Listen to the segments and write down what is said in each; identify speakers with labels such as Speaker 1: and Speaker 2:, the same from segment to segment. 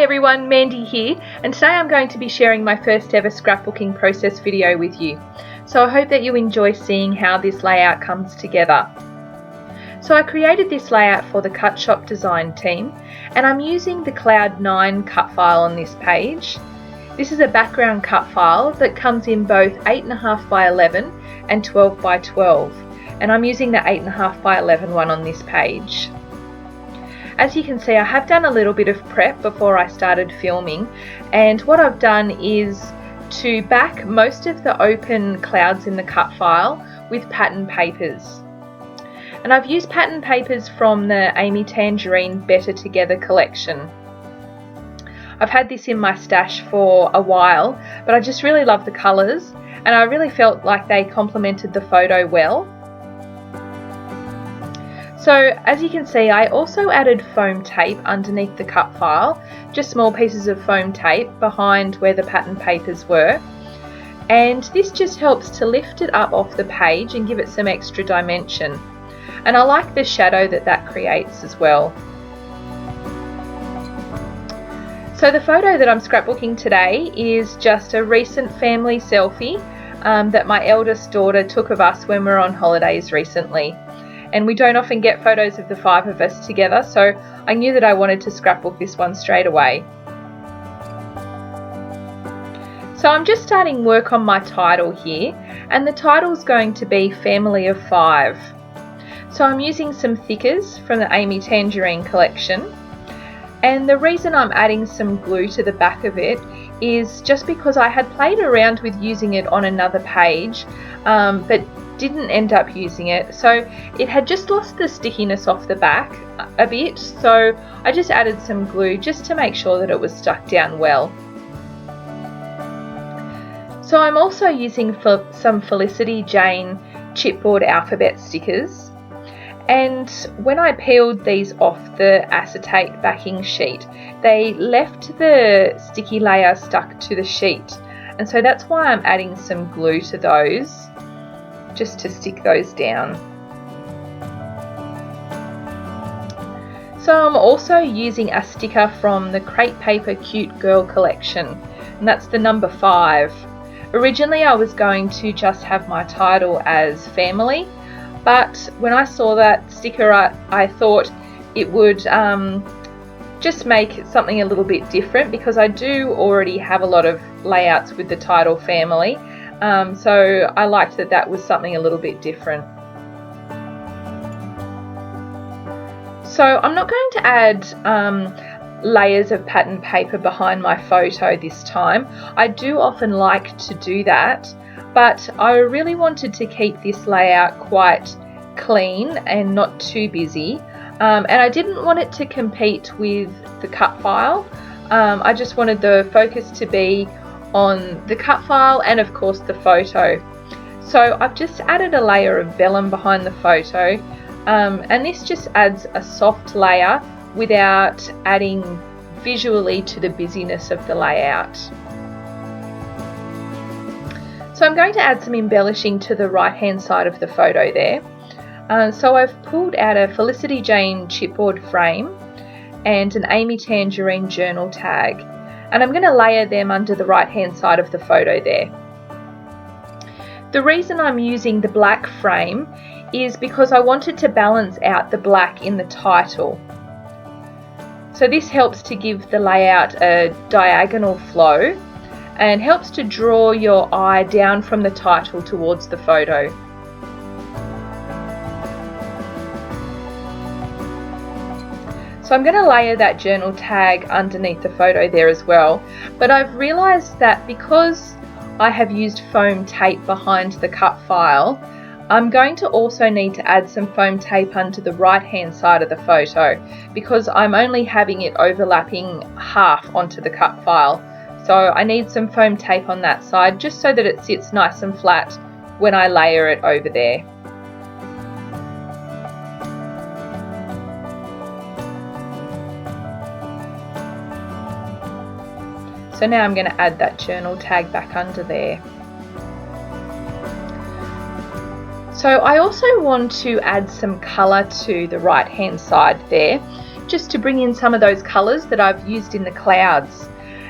Speaker 1: everyone, Mandy here, and today I'm going to be sharing my first ever scrapbooking process video with you. So I hope that you enjoy seeing how this layout comes together. So I created this layout for the Cut Shop design team, and I'm using the Cloud 9 cut file on this page. This is a background cut file that comes in both 8.5 by 11 and 12 by 12, and I'm using the 8.5 by 11 one on this page. As you can see, I have done a little bit of prep before I started filming, and what I've done is to back most of the open clouds in the cut file with pattern papers. And I've used pattern papers from the Amy Tangerine Better Together collection. I've had this in my stash for a while, but I just really love the colours, and I really felt like they complemented the photo well. So as you can see, I also added foam tape underneath the cut file, just small pieces of foam tape behind where the pattern papers were. And this just helps to lift it up off the page and give it some extra dimension. And I like the shadow that creates as well. So the photo that I'm scrapbooking today is just a recent family selfie that my eldest daughter took of us when we were on holidays recently. And we don't often get photos of the 5 of us together, so I knew that I wanted to scrapbook this one straight away. So I'm just starting work on my title here, and the title's going to be Family of 5. So I'm using some thickers from the Amy Tangerine collection, and the reason I'm adding some glue to the back of it is just because I had played around with using it on another page, but didn't end up using it, so it had just lost the stickiness off the back a bit, so I just added some glue just to make sure that it was stuck down well. So I'm also using some Felicity Jane chipboard alphabet stickers, and when I peeled these off the acetate backing sheet, they left the sticky layer stuck to the sheet, and so that's why I'm adding some glue to those, just to stick those down. So I'm also using a sticker from the Crepe Paper Cute Girl collection, and that's the number 5. Originally I was going to just have my title as Family, but when I saw that sticker I thought it would just make something a little bit different, because I do already have a lot of layouts with the title Family. So I liked that was something a little bit different. So I'm not going to add layers of pattern paper behind my photo this time. I do often like to do that, but I really wanted to keep this layout quite clean and not too busy. And I didn't want it to compete with the cut file. I just wanted the focus to be on the cut file and of course the photo. So I've just added a layer of vellum behind the photo, and this just adds a soft layer without adding visually to the busyness of the layout. So I'm going to add some embellishing to the right hand side of the photo there. So I've pulled out a Felicity Jane chipboard frame and an Amy Tangerine journal tag, and I'm going to layer them under the right hand side of the photo there. The reason I'm using the black frame is because I wanted to balance out the black in the title. So this helps to give the layout a diagonal flow and helps to draw your eye down from the title towards the photo. So I'm going to layer that journal tag underneath the photo there as well, but I've realised that because I have used foam tape behind the cut file, I'm going to also need to add some foam tape under the right hand side of the photo, because I'm only having it overlapping half onto the cut file. So I need some foam tape on that side just so that it sits nice and flat when I layer it over there. So now I'm going to add that journal tag back under there. So I also want to add some colour to the right hand side there, just to bring in some of those colours that I've used in the clouds.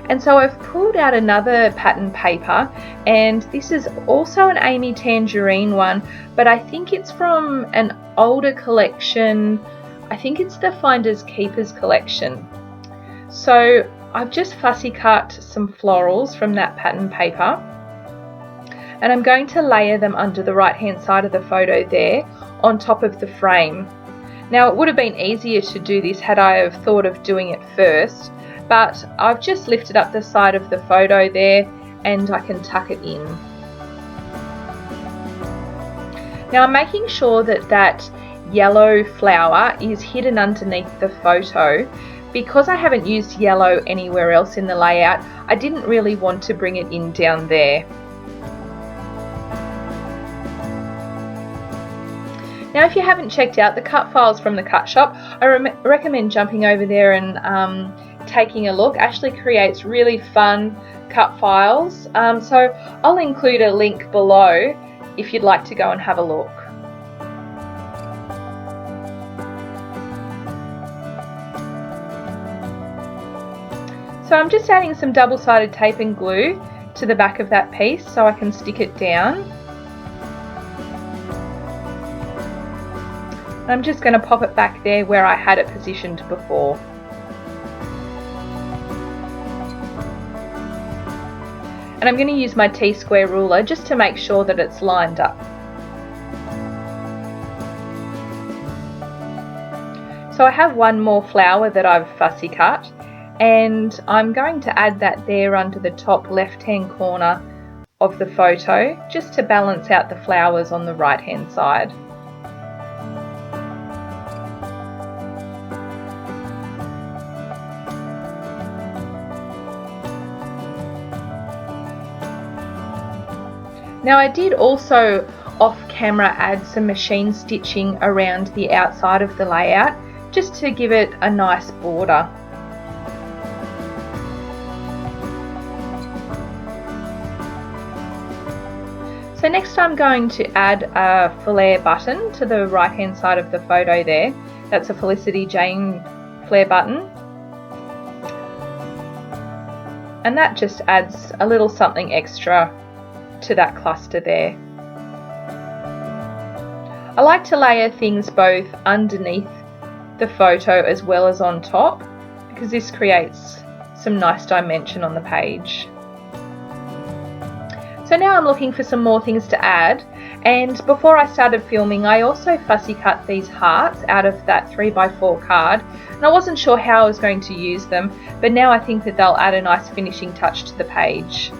Speaker 1: And so I've pulled out another pattern paper, and this is also an Amy Tangerine one, but I think it's from an older collection. I think it's the Finders Keepers collection. So I've just fussy cut some florals from that pattern paper, and I'm going to layer them under the right hand side of the photo there on top of the frame. Now it would have been easier to do this had I have thought of doing it first, but I've just lifted up the side of the photo there and I can tuck it in. Now I'm making sure that that yellow flower is hidden underneath the photo. Because I haven't used yellow anywhere else in the layout, I didn't really want to bring it in down there. Now if you haven't checked out the cut files from the cut shop, I recommend jumping over there and taking a look. Ashley creates really fun cut files, so I'll include a link below if you'd like to go and have a look. So I'm just adding some double-sided tape and glue to the back of that piece so I can stick it down. I'm just going to pop it back there where I had it positioned before. And I'm going to use my T-square ruler just to make sure that it's lined up. So I have one more flower that I've fussy cut, and I'm going to add that there under the top left-hand corner of the photo just to balance out the flowers on the right-hand side. Now I did also off camera add some machine stitching around the outside of the layout just to give it a nice border. So next I'm going to add a flare button to the right hand side of the photo there. That's a Felicity Jane flare button. And that just adds a little something extra to that cluster there. I like to layer things both underneath the photo as well as on top, because this creates some nice dimension on the page. So now I'm looking for some more things to add, and before I started filming I also fussy cut these hearts out of that 3x4 card, and I wasn't sure how I was going to use them, but now I think that they'll add a nice finishing touch to the page.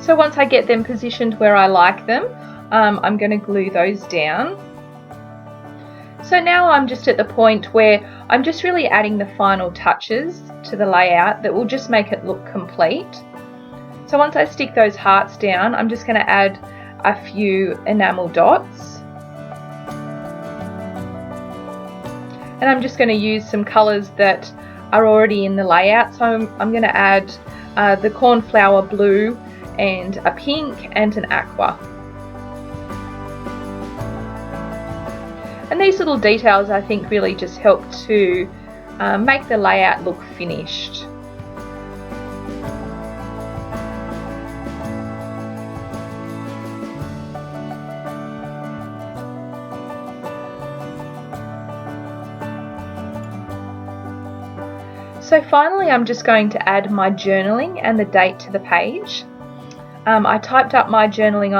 Speaker 1: So once I get them positioned where I like them, I'm going to glue those down. So now I'm just at the point where I'm just really adding the final touches to the layout that will just make it look complete. So once I stick those hearts down, I'm just going to add a few enamel dots. And I'm just going to use some colours that are already in the layout. So I'm going to add the cornflower blue and a pink and an aqua. And these little details I think really just help to make the layout look finished. So finally I'm just going to add my journaling and the date to the page. I typed up my journaling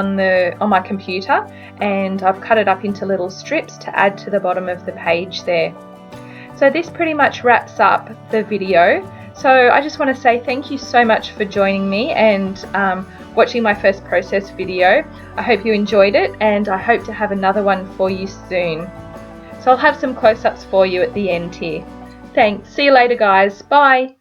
Speaker 1: on my computer, and I've cut it up into little strips to add to the bottom of the page there. So this pretty much wraps up the video. So I just want to say thank you so much for joining me and watching my first process video. I hope you enjoyed it, and I hope to have another one for you soon. So I'll have some close-ups for you at the end here. Thanks. See you later, guys. Bye.